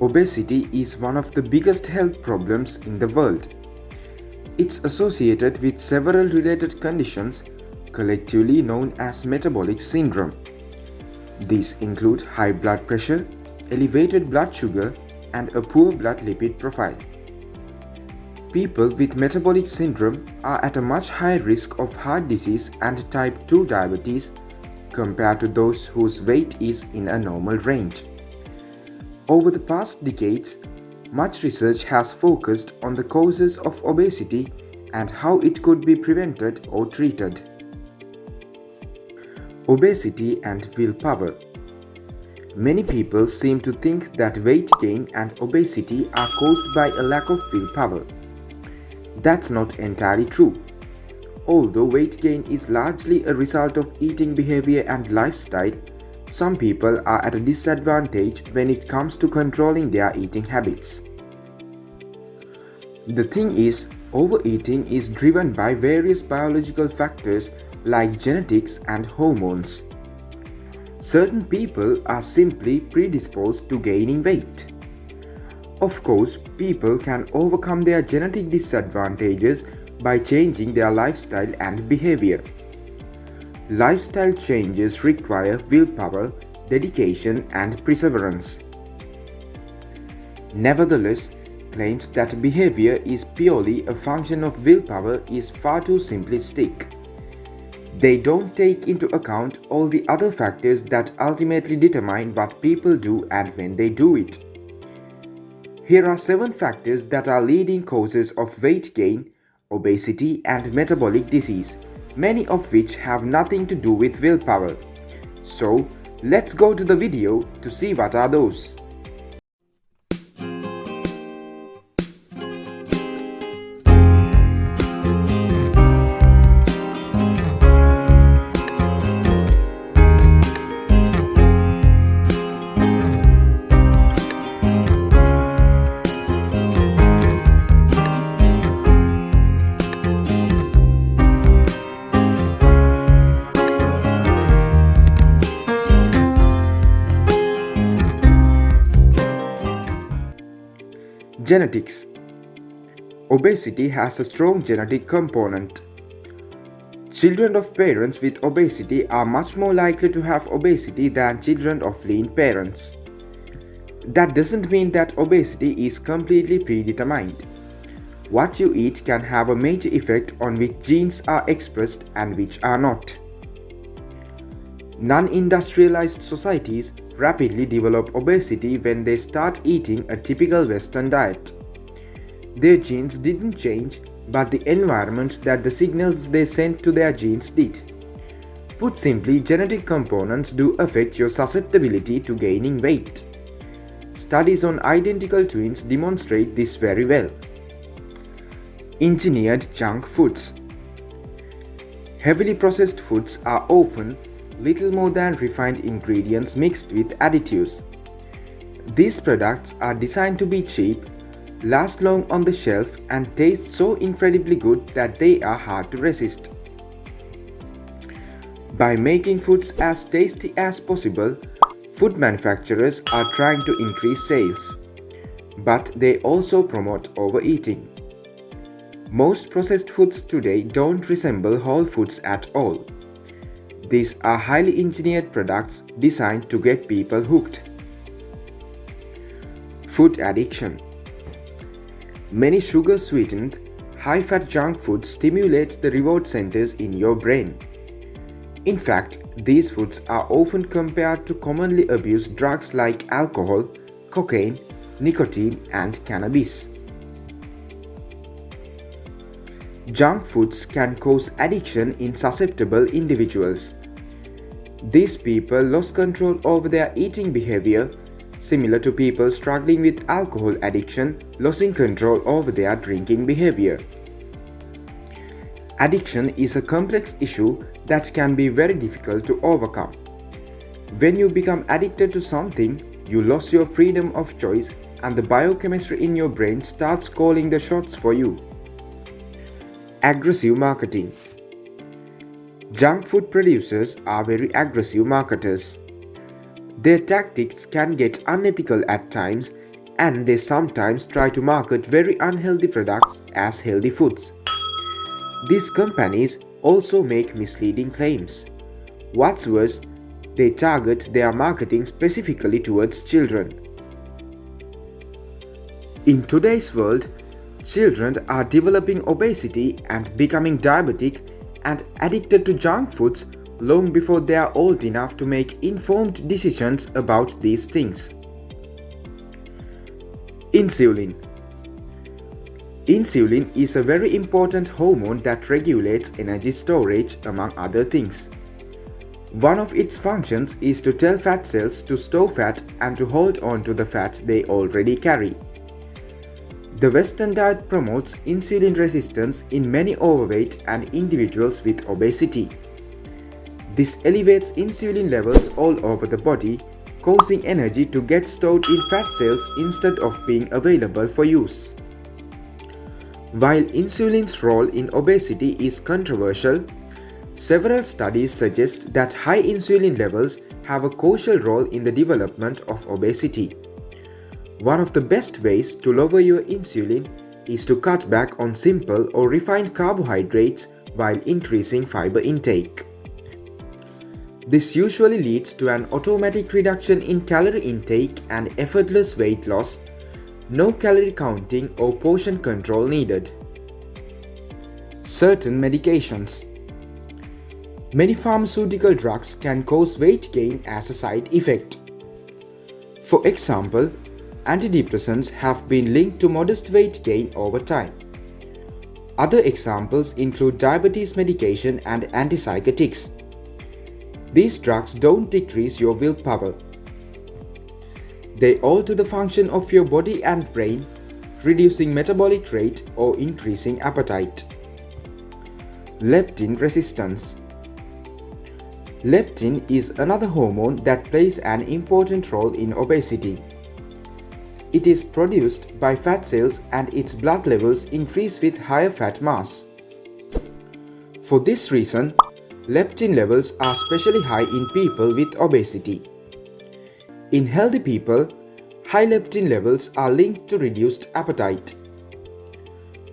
Obesity is one of the biggest health problems in the world. It's associated with several related conditions, collectively known as metabolic syndrome. These include high blood pressure, elevated blood sugar, and a poor blood lipid profile. People with metabolic syndrome are at a much higher risk of heart disease and type 2 diabetes compared to those whose weight is in a normal range. Over the past decades, much research has focused on the causes of obesity and how it could be prevented or treated. Obesity and willpower. Many people seem to think that weight gain and obesity are caused by a lack of willpower. That's not entirely true. Although weight gain is largely a result of eating behavior and lifestyle, some people are at a disadvantage when it comes to controlling their eating habits. The thing is, overeating is driven by various biological factors like genetics and hormones. Certain people are simply predisposed to gaining weight. Of course, people can overcome their genetic disadvantages by changing their lifestyle and behavior. Lifestyle changes require willpower, dedication, and perseverance. Nevertheless, claims that behavior is purely a function of willpower is far too simplistic. They don't take into account all the other factors that ultimately determine what people do and when they do it. Here are 7 factors that are leading causes of weight gain, obesity, and metabolic disease, many of which have nothing to do with willpower. So, let's go to the video to see what are those. Genetics. Obesity has a strong genetic component. Children of parents with obesity are much more likely to have obesity than children of lean parents. That doesn't mean that obesity is completely predetermined. What you eat can have a major effect on which genes are expressed and which are not. Non-industrialized societies rapidly develop obesity when they start eating a typical Western diet. Their genes didn't change, but the environment that the signals they sent to their genes did. Put simply, genetic components do affect your susceptibility to gaining weight. Studies on identical twins demonstrate this very well. Engineered junk foods. Heavily processed foods are often little more than refined ingredients mixed with additives. These products are designed to be cheap, last long on the shelf, and taste so incredibly good that they are hard to resist. By making foods as tasty as possible, food manufacturers are trying to increase sales, but they also promote overeating. Most processed foods today don't resemble whole foods at all. These are highly engineered products designed to get people hooked. Food addiction. Many sugar-sweetened, high-fat junk foods stimulate the reward centers in your brain. In fact, these foods are often compared to commonly abused drugs like alcohol, cocaine, nicotine, and cannabis. Junk foods can cause addiction in susceptible individuals. These people lose control over their eating behavior, similar to people struggling with alcohol addiction losing control over their drinking behavior. Addiction is a complex issue that can be very difficult to overcome. When you become addicted to something, you lose your freedom of choice and the biochemistry in your brain starts calling the shots for you. Aggressive marketing. Junk food producers are very aggressive marketers. Their tactics can get unethical at times, and they sometimes try to market very unhealthy products as healthy foods. These companies also make misleading claims. What's worse, they target their marketing specifically towards children. In today's world, children are developing obesity and becoming diabetic and addicted to junk foods long before they are old enough to make informed decisions about these things. Insulin. Insulin is a very important hormone that regulates energy storage, among other things. One of its functions is to tell fat cells to store fat and to hold on to the fat they already carry. The Western diet promotes insulin resistance in many overweight and individuals with obesity. This elevates insulin levels all over the body, causing energy to get stored in fat cells instead of being available for use. While insulin's role in obesity is controversial, several studies suggest that high insulin levels have a crucial role in the development of obesity. One of the best ways to lower your insulin is to cut back on simple or refined carbohydrates while increasing fiber intake. This usually leads to an automatic reduction in calorie intake and effortless weight loss, no calorie counting or portion control needed. Certain medications. Many pharmaceutical drugs can cause weight gain as a side effect. For example, antidepressants have been linked to modest weight gain over time. Other examples include diabetes medication and antipsychotics. These drugs don't decrease your willpower. They alter the function of your body and brain, reducing metabolic rate or increasing appetite. Leptin resistance. Leptin is another hormone that plays an important role in obesity. It is produced by fat cells and its blood levels increase with higher fat mass. For this reason, leptin levels are especially high in people with obesity. In healthy people, high leptin levels are linked to reduced appetite.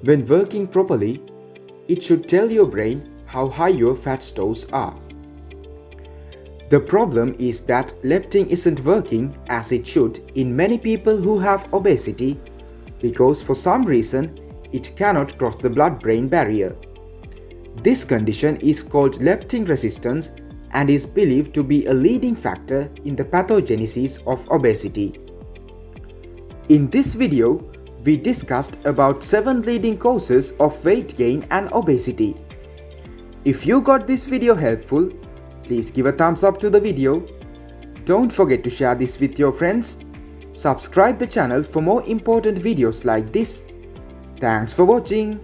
When working properly, it should tell your brain how high your fat stores are. The problem is that leptin isn't working as it should in many people who have obesity because for some reason it cannot cross the blood-brain barrier. This condition is called leptin resistance and is believed to be a leading factor in the pathogenesis of obesity. In this video, we discussed about 7 leading causes of weight gain and obesity. If you got this video helpful, please give a thumbs up to the video. Don't forget to share this with your friends. Subscribe the channel for more important videos like this. Thanks for watching.